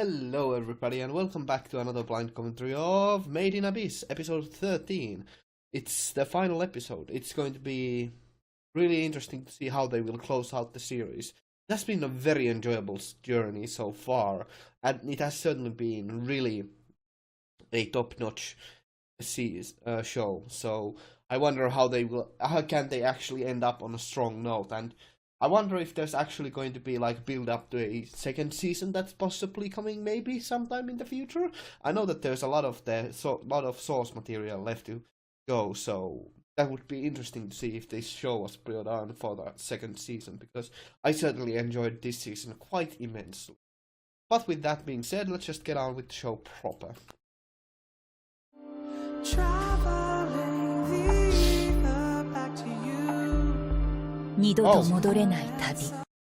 Hello everybody and welcome back to another blind commentary of Made in Abyss, episode 13. It's the final episode. It's going to be really interesting to see how they will close out the series. It has been a very enjoyable journey so far, and it has certainly been really a top-notch show. So I wonder how can they actually end up on a strong note, and I wonder if there's actually going to be like build up to a second season that's possibly coming maybe sometime in the future. I know that there's a lot of source material left to go, so that would be interesting to see if this show was built on for the second season, because I certainly enjoyed this season quite immensely. But with that being said, let's just get on with the show proper.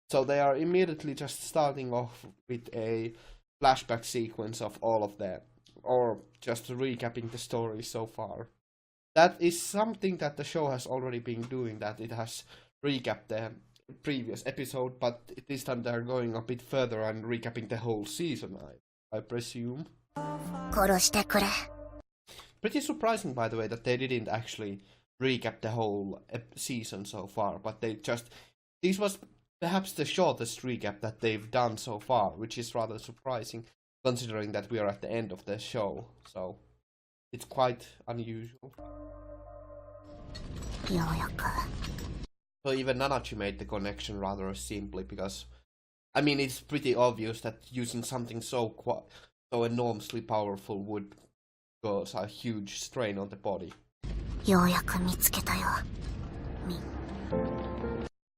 So they are immediately just starting off with a flashback sequence of all of that, or just recapping the story so far. That is something that the show has already been doing, that it has recapped the previous episode, but this time they're going a bit further and recapping the whole season, I presume. Pretty surprising, by the way, that they didn't actually recap the whole season so far, but this was perhaps the shortest recap that they've done so far, which is rather surprising considering that we are at the end of the show, so it's quite unusual. So even Nanachi made the connection rather simply, because I mean it's pretty obvious that using something so enormously powerful would cause a huge strain on the body.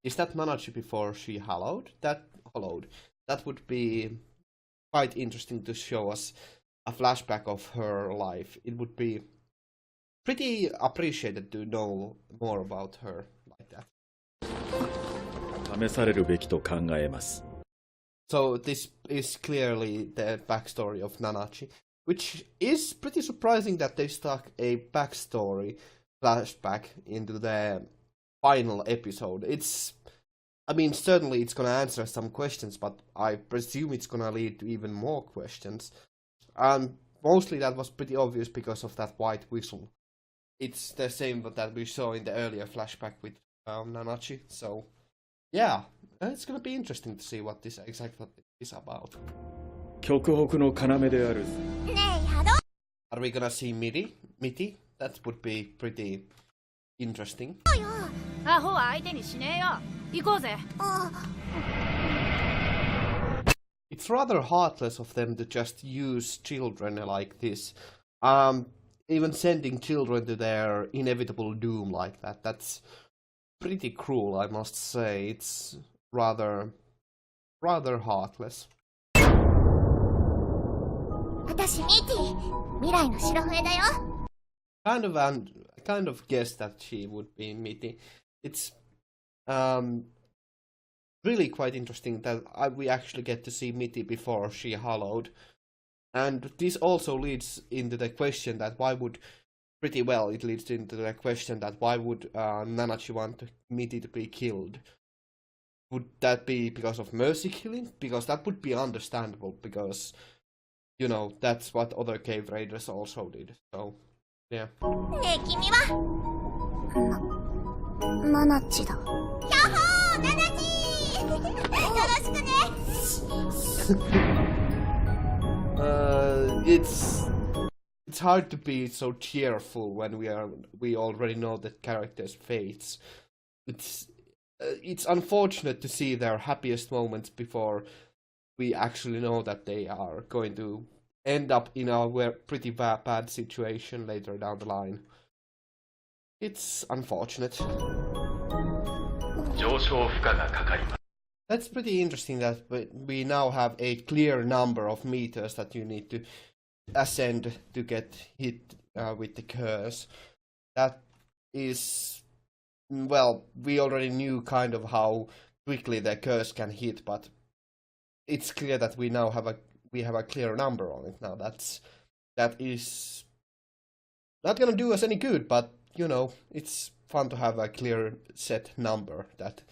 Is that Nanachi before she hollowed? That would be quite interesting to show us a flashback of her life. It would be pretty appreciated to know more about her like that. So this is clearly the backstory of Nanachi, which is pretty surprising that they stuck a backstory flashback into the final episode. I mean, certainly it's gonna answer some questions, but I presume it's gonna lead to even more questions. Mostly that was pretty obvious because of that white whistle. It's the same that we saw in the earlier flashback with Nanachi, so yeah, it's gonna be interesting to see what this exactly is about. Are we gonna see Mitty? That would be pretty interesting. It's rather heartless of them to just use children like this. Even sending children to their inevitable doom like that. That's pretty cruel, I must say. It's rather heartless. Kind of guessed that she would be Mitty. It's really quite interesting that we actually get to see Mitty before she hollowed. And this also leads into the question that why would Nanachi want Mitty to be killed? Would that be because of mercy killing? Because that would be understandable, because, you know, that's what other cave raiders also did, so, yeah. It's hard to be so cheerful when we already know the characters' fates. It's unfortunate to see their happiest moments before we actually know that they are going to end up in a pretty bad situation later down the line. It's unfortunate. That's pretty interesting that we now have a clear number of meters that you need to ascend to get hit with the curse. That is, well, we already knew kind of how quickly the curse can hit, but it's clear that we now have a clear number on it now. That is not gonna do us any good, but you know, it's fun to have a clear set number that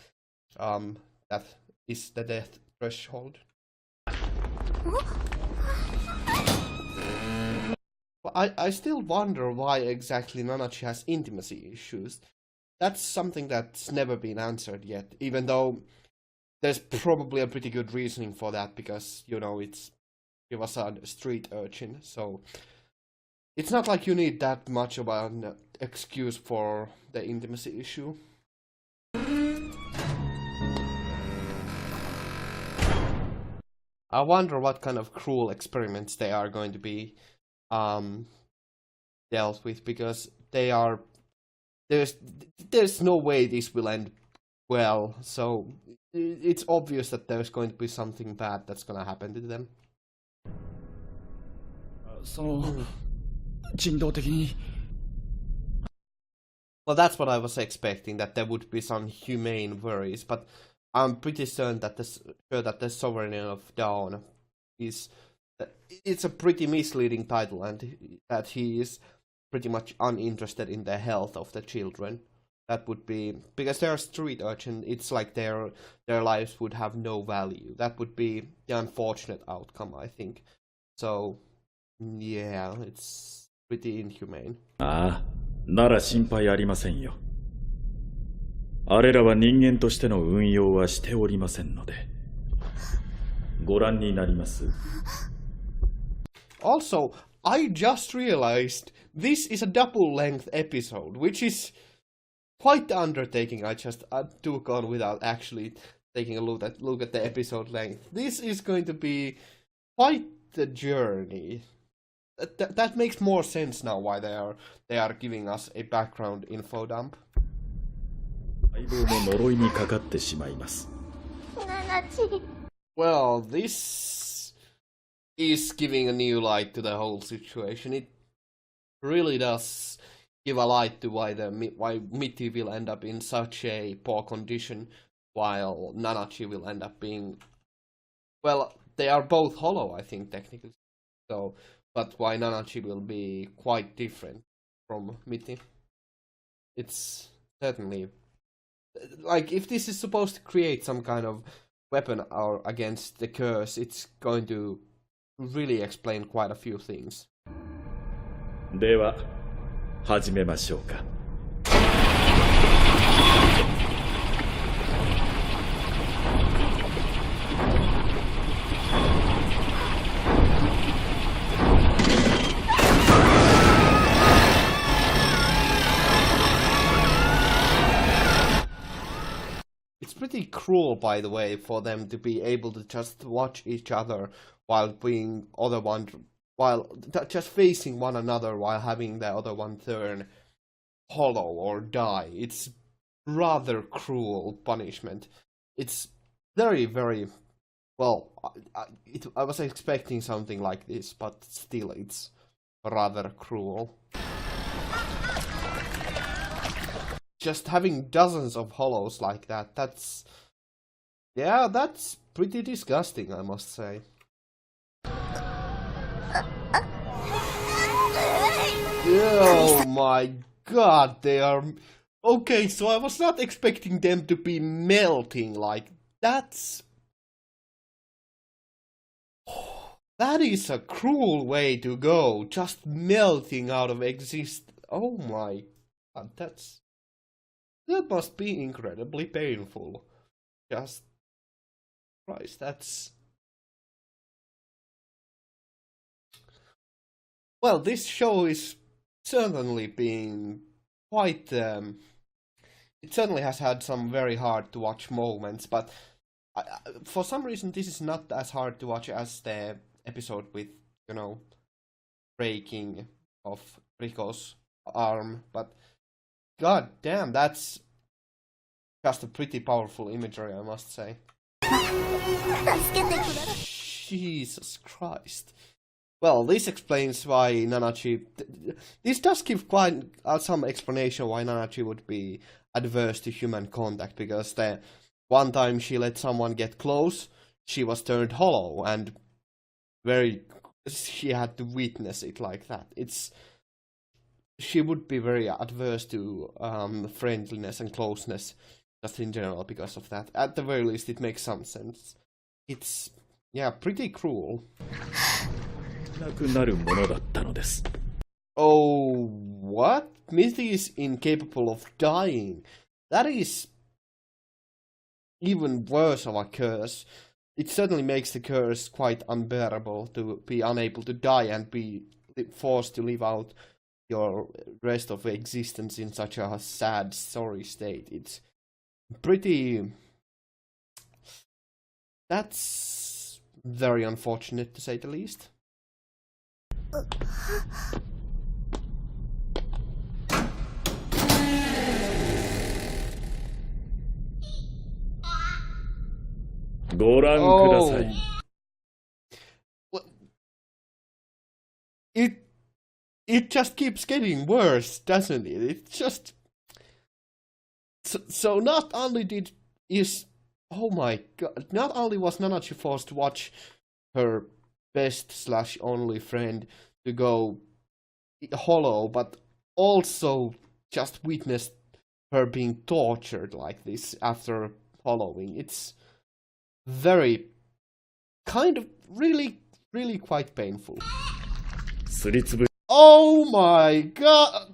is the death threshold. I still wonder why exactly Nanachi has intimacy issues. That's something that's never been answered yet, even though there's probably a pretty good reasoning for that, because, you know, he was a street urchin, so it's not like you need that much of an excuse for the intimacy issue. I wonder what kind of cruel experiments they are going to be dealt with, because there's no way this will end well, so it's obvious that there's going to be something bad that's gonna happen to them. Well, that's what I was expecting, that there would be some humane worries, but I'm pretty certain that the Sovereign of Dawn it's a pretty misleading title, and that he is pretty much uninterested in the health of the children. That would be, because they're a street urchin, it's like their lives would have no value. That would be the unfortunate outcome, I think. So, yeah, it's pretty inhumane. なら心配ありませんよ。あれらは人間としての運用はしておりませんので。ご覧になります。Also, I just realized this is a double-length episode, which is quite the undertaking I took on without actually taking a look at the episode length. This is going to be quite the journey. That makes more sense now why they are giving us a background info dump. Well, this is giving a new light to the whole situation. It really does give a light to why Mitty will end up in such a poor condition, while Nanachi will end up being, well, they are both hollow, I think, technically. So, but why Nanachi will be quite different from Mitty. It's certainly, like, if this is supposed to create some kind of weapon or against the curse, it's going to really explain quite a few things. では始めましょうか。It's pretty cruel, by the way, for them to be able to just watch each other while just facing one another while having the other one turn hollow or die. It's rather cruel punishment. It's very, very, well, I was expecting something like this, but still it's rather cruel. Just having dozens of hollows like that's pretty disgusting, I must say. Oh my god, they are... Okay, so I was not expecting them to be melting like... That is a cruel way to go, just melting out of existence. Oh my god, that must be incredibly painful. Just... Christ, that's... Well, this show is certainly being quite... it certainly has had some very hard to watch moments, but for some reason this is not as hard to watch as the episode with, you know, breaking of Rico's arm, but god damn, that's just a pretty powerful imagery, I must say. Jesus Christ. Well, this explains why Nanachi... This does give quite some explanation why Nanachi would be adverse to human contact, because the one time she let someone get close, she was turned hollow, and she had to witness it like that. She would be very adverse to friendliness and closeness, just in general, because of that. At the very least, it makes some sense. It's, yeah, pretty cruel. なくなるものだったのです。Oh, what? Mithy is incapable of dying. That is even worse of a curse. It certainly makes the curse quite unbearable to be unable to die and be forced to live out your rest of existence in such a sad, sorry state. It's pretty... That's very unfortunate, to say the least. Oh, well, it just keeps getting worse, doesn't it? It's just so not only oh my god, not only was Nanachi forced to watch her best slash only friend to go hollow, but also just witnessed her being tortured like this after hollowing. It's very kind of really quite painful. Oh my god.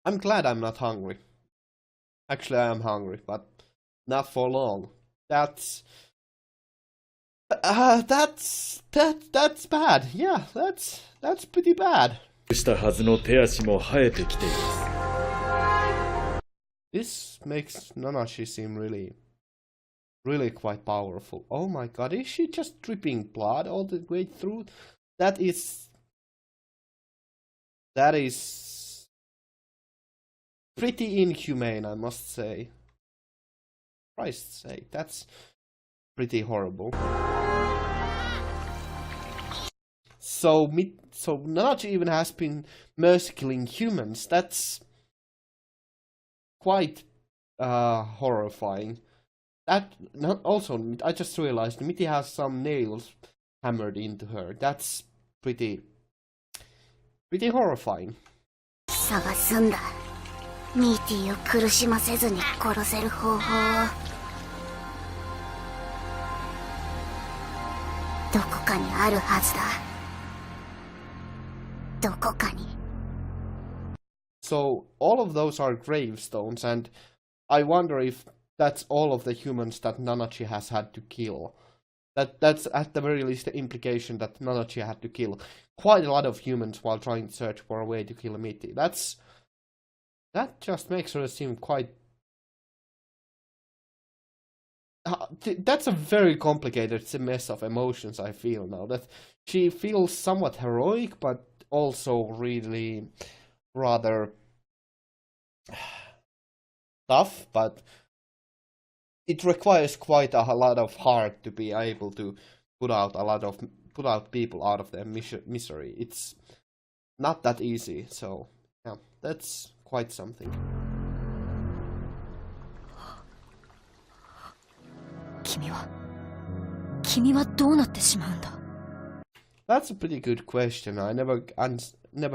I'm glad I'm not hungry. Actually, I am hungry, but not for long. That's bad. Yeah, that's pretty bad. This makes Nanashi seem really quite powerful. Oh my god, is she just dripping blood all the way through? That is pretty inhumane, I must say. For Christ's sake, that's pretty horrible. So Nanachi even has been mercy killing humans. That's quite horrifying. That also, I just realized Mitty has some nails hammered into her. That's pretty horrifying. 探すんだ。ミーティーを苦しませずに殺せる方法を。どこかにあるはずだ。どこかに。So all of those are gravestones, and I wonder if that's all of the humans that Nanachi has had to kill. That's at the very least the implication that Nanachi had to kill quite a lot of humans while trying to search for a way to kill Mitty. That just makes her seem quite... That's a very complicated mess of emotions, I feel now. That she feels somewhat heroic, but also really rather tough, but it requires quite a lot of heart to be able to put out people out of their misery. It's not that easy, so yeah, that's quite something. 君はどうなってしまうんだ? That's a pretty good question. I never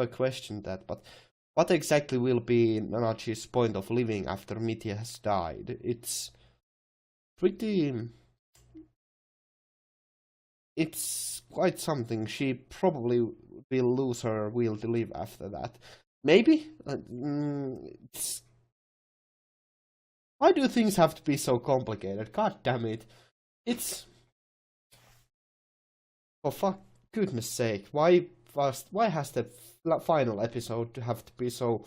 questioned that, but what exactly will be Nanachi's point of living after Mitty has died? It's quite something. She probably will lose her will to live after that. Maybe? Why do things have to be so complicated? God damn it. It's... For goodness sake, why has the final episode have to be so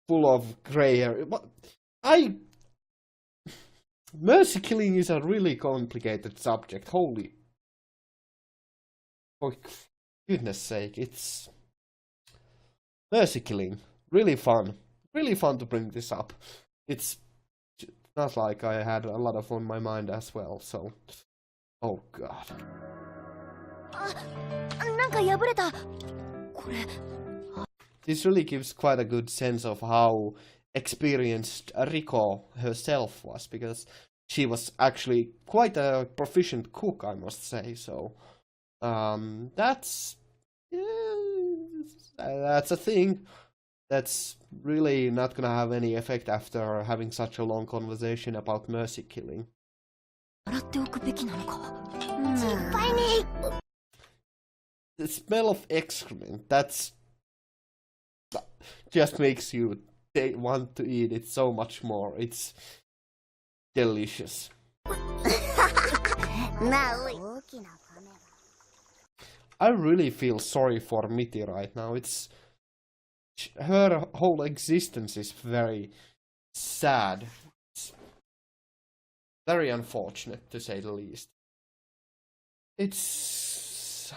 full of grey area? Mercy killing is a really complicated subject. Holy, for goodness sake, it's mercy killing. Really fun to bring this up. It's not like I had a lot of on my mind as well. So, oh god. なんか破れた。これ。This really gives quite a good sense of how experienced Riko herself was, because she was actually quite a proficient cook, I must say. So that's a thing that's really not gonna have any effect after having such a long conversation about mercy killing. The smell of excrement, that just makes you want to eat it so much more. It's delicious. I really feel sorry for Mitty right now. Her whole existence is very sad. It's very unfortunate, to say the least. It's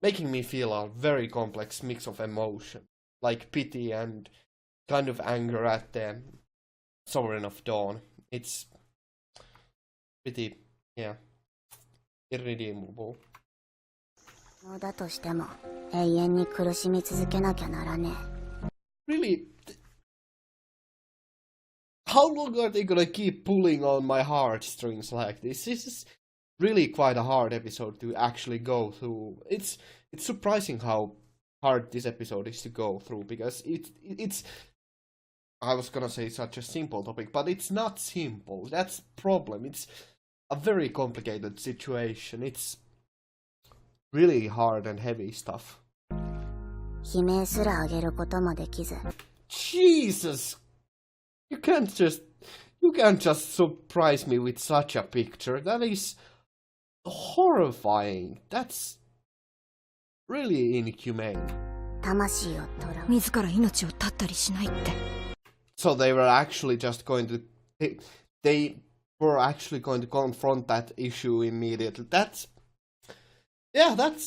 making me feel a very complex mix of emotion, like pity and kind of anger at the Sovereign of Dawn. It's pretty, yeah, irredeemable. Really, how long are they gonna keep pulling on my heartstrings like this? This is really quite a hard episode to actually go through. It's surprising how hard this episode is to go through, because it's I was gonna say such a simple topic, but it's not simple. That's the problem. It's a very complicated situation. It's really hard and heavy stuff. Jesus! You can't just surprise me with such a picture. That is horrifying. That's really inhumane. So they were actually just going to confront that issue immediately. That's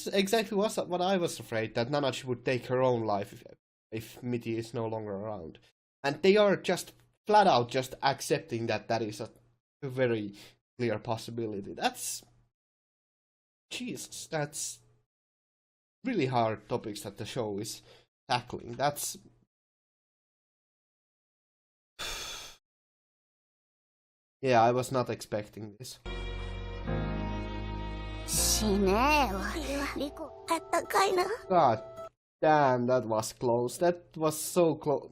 exactly what I was afraid, that Nanachi would take her own life if Mitty is no longer around. And they are just flat out just accepting that is a very clear possibility. That's really hard topics that the show is tackling. That's yeah, I was not expecting this. God damn, that was close. That was so close.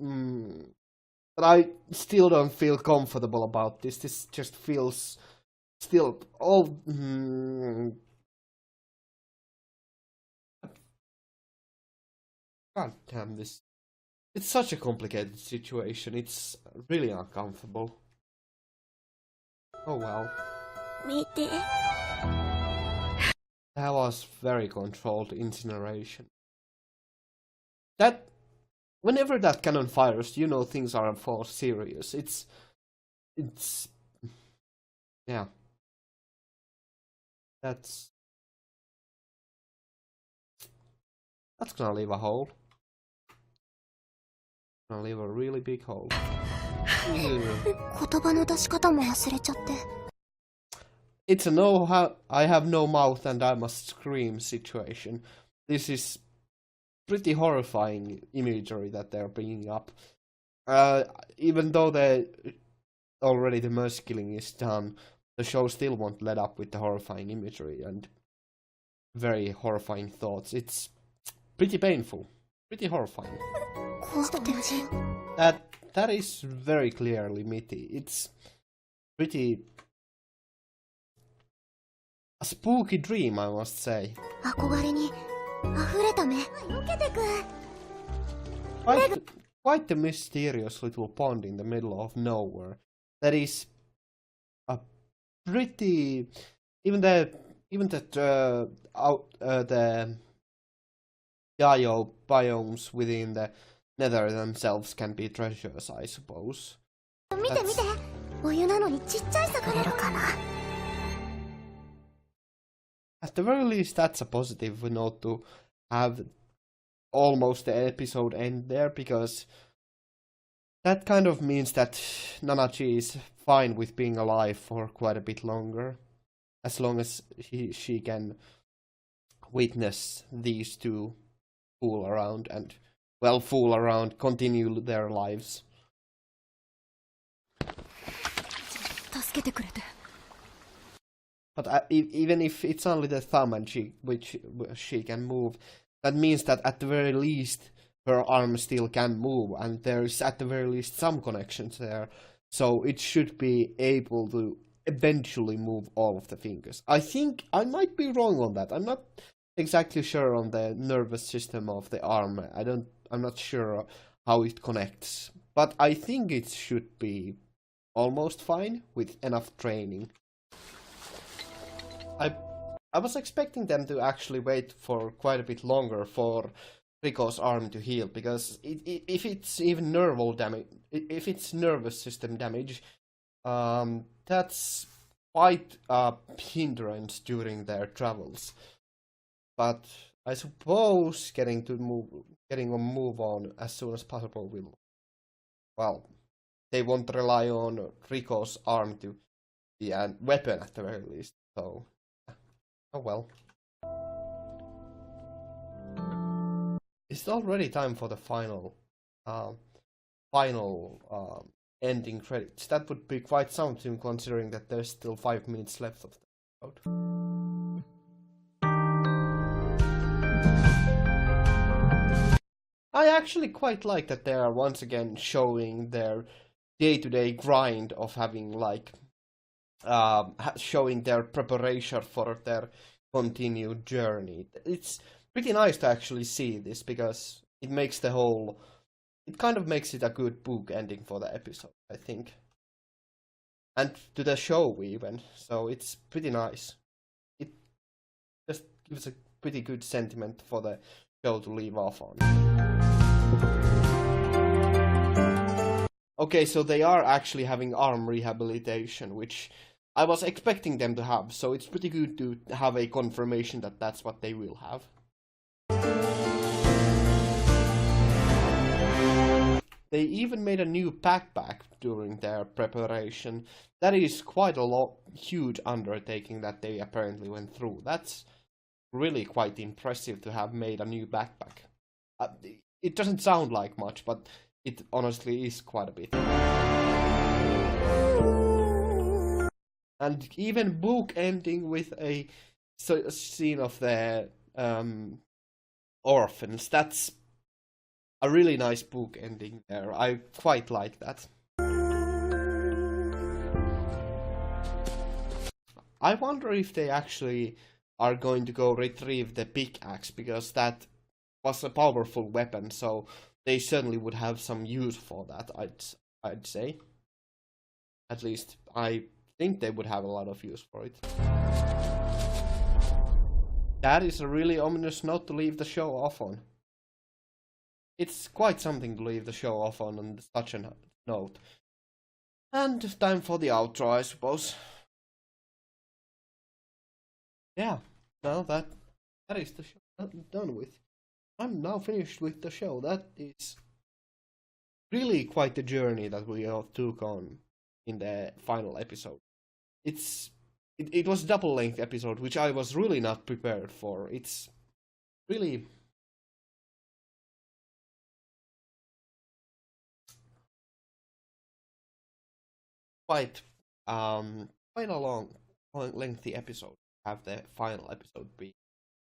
But I still don't feel comfortable about this. This just feels still all. God damn this. It's such a complicated situation. It's really uncomfortable. Oh well. That was very controlled incineration. That whenever that cannon fires, you know things are for serious. It's yeah. That's gonna leave a hole. Gonna leave a really big hole. It's a I have no mouth and I must scream situation. This is pretty horrifying imagery that they're bringing up. Even though the mercy killing is done, the show still won't let up with the horrifying imagery and very horrifying thoughts. It's pretty painful, pretty horrifying. That is very clearly Mitty. It's pretty a spooky dream, I must say. Quite the mysterious little pond in the middle of nowhere. That is a pretty the Yayo biomes within the Nether themselves can be treasures, I suppose. At the very least, that's a positive note to have almost the episode end there, because that kind of means that Nanachi is fine with being alive for quite a bit longer, as long as she can witness these two fool around, continue their lives. But even if it's only the thumb and which she can move, that means that at the very least her arm still can move, and there's at the very least some connections there. So it should be able to eventually move all of the fingers. I think I might be wrong on that. I'm not exactly sure on the nervous system of the arm. I'm not sure how it connects, but I think it should be almost fine with enough training. I was expecting them to actually wait for quite a bit longer for Rico's arm to heal, because if it's even nerval damage, if it's nervous system damage, that's quite a hindrance during their travels. But I suppose getting a move on as soon as possible will, well, they won't rely on Rico's arm to be a weapon at the very least. So, oh well. It's already time for the final ending credits. That would be quite something, considering that there's still 5 minutes left of the episode. I actually quite like that they are once again showing their day-to-day grind of having, like, showing their preparation for their continued journey. It's pretty nice to actually see this, because it makes it kind of makes it a good book ending for the episode, I think. And to the show even, so it's pretty nice. It just gives a pretty good sentiment for the show to leave off on. Okay, so they are actually having arm rehabilitation, which I was expecting them to have, so it's pretty good to have a confirmation that that's what they will have. They even made a new backpack during their preparation. That is quite a huge undertaking that they apparently went through. That's really quite impressive to have made a new backpack. It doesn't sound like much, but it honestly is quite a bit. And even book ending with a scene of the orphans. That's a really nice book ending there. I quite like that. I wonder if they actually are going to go retrieve the pickaxe, because that was a powerful weapon, so they certainly would have some use for that, I'd say. At least I think they would have a lot of use for it. That is a really ominous note to leave the show off on. It's quite something to leave the show off on such a note. And time for the outro, I suppose. Yeah, now that is the show done with. I'm now finished with the show. That is really quite the journey that we all took on in the final episode. It was a double-length episode, which I was really not prepared for. It's really quite a long lengthy episode to have the final episode be.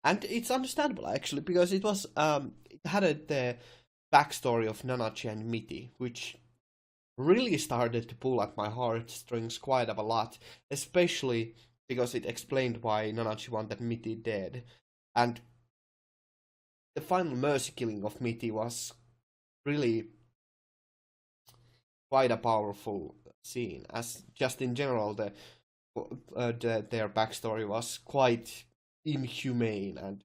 And it's understandable actually, because it was it had the backstory of Nanachi and Mitty, which really started to pull at my heartstrings quite a lot, especially because it explained why Nanachi wanted Mitty dead. And the final mercy killing of Mitty was really quite a powerful scene, as just in general their backstory was quite inhumane and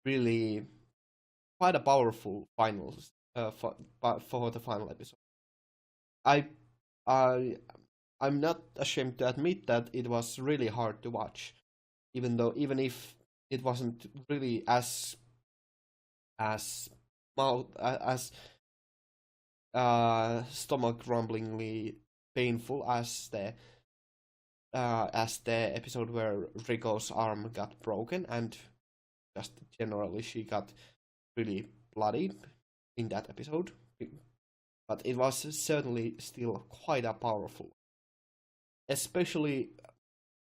really quite a powerful finals for the final episode. I'm not ashamed to admit that it was really hard to watch, even if it wasn't really as stomach rumblingly painful as the episode where Rico's arm got broken, and just generally she got really bloodied in that episode. But it was certainly still quite a powerful, especially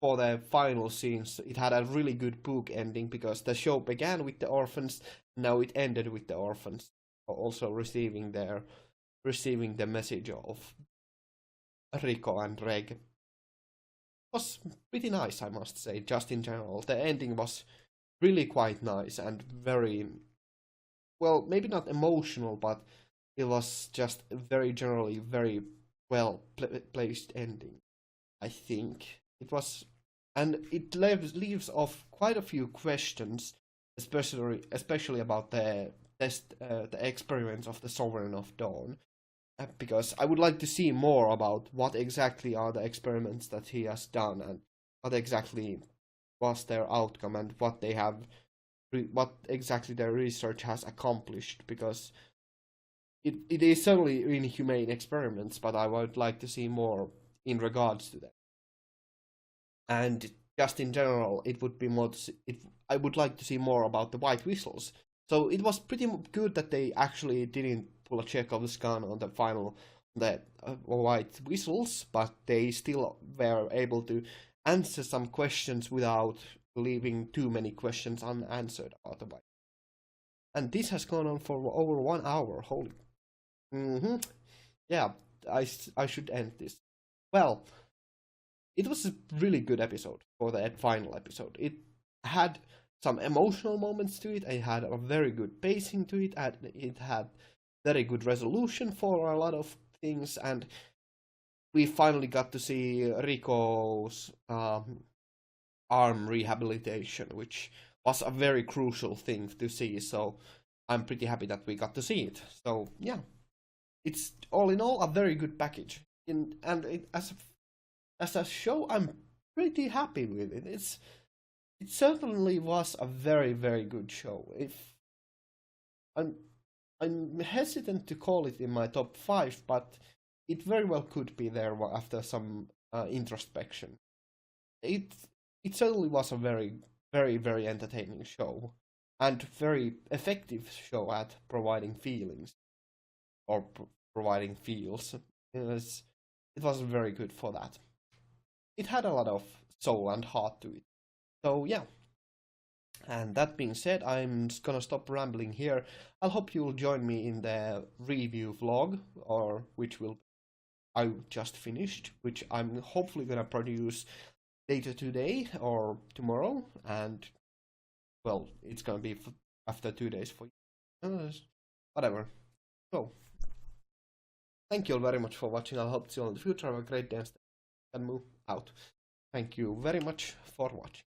for the final scenes. It had a really good book ending, because the show began with the orphans, now it ended with the orphans also receiving the message of Rico and Reg. was pretty nice, I must say, just in general. The ending was really quite nice and very, well, maybe not emotional, but it was just very generally very well placed ending, I think. It was, and it leaves off quite a few questions, especially about the the experiments of the Sovereign of Dawn, because I would like to see more about what exactly are the experiments that he has done and what exactly was their outcome and what they have, what exactly their research has accomplished, because it is certainly inhumane experiments, but I would like to see more in regards to them. And just in general, it would be more. I would like to see more about the white whistles. So it was pretty good that they actually didn't pull a Chekhov's gun on the final, the white whistles, but they still were able to answer some questions without leaving too many questions unanswered about the white. And this has gone on for over 1 hour. Holy. Yeah, I should end this. Well, it was a really good episode for the final episode. It had some emotional moments to it. It had a very good pacing to it. And it had very good resolution for a lot of things. And we finally got to see Rico's arm rehabilitation, which was a very crucial thing to see. So I'm pretty happy that we got to see it. So yeah, it's all in all a very good package. As a show, I'm pretty happy with it. It certainly was a very, very good show. If I'm hesitant to call it in my top 5, but it very well could be there after some introspection. It certainly was a very, very, very entertaining show and very effective show at providing feelings or providing feels. It was very good for that. It had a lot of soul and heart to it. So yeah. And that being said, I'm just gonna stop rambling here. I'll hope you'll join me in the review vlog, or which will I just finished, which I'm hopefully gonna produce later today or tomorrow, and well, it's gonna be after 2 days for you. Whatever. So, thank you all very much for watching. I hope to see you all in the future. Have a great day and move out. Thank you very much for watching.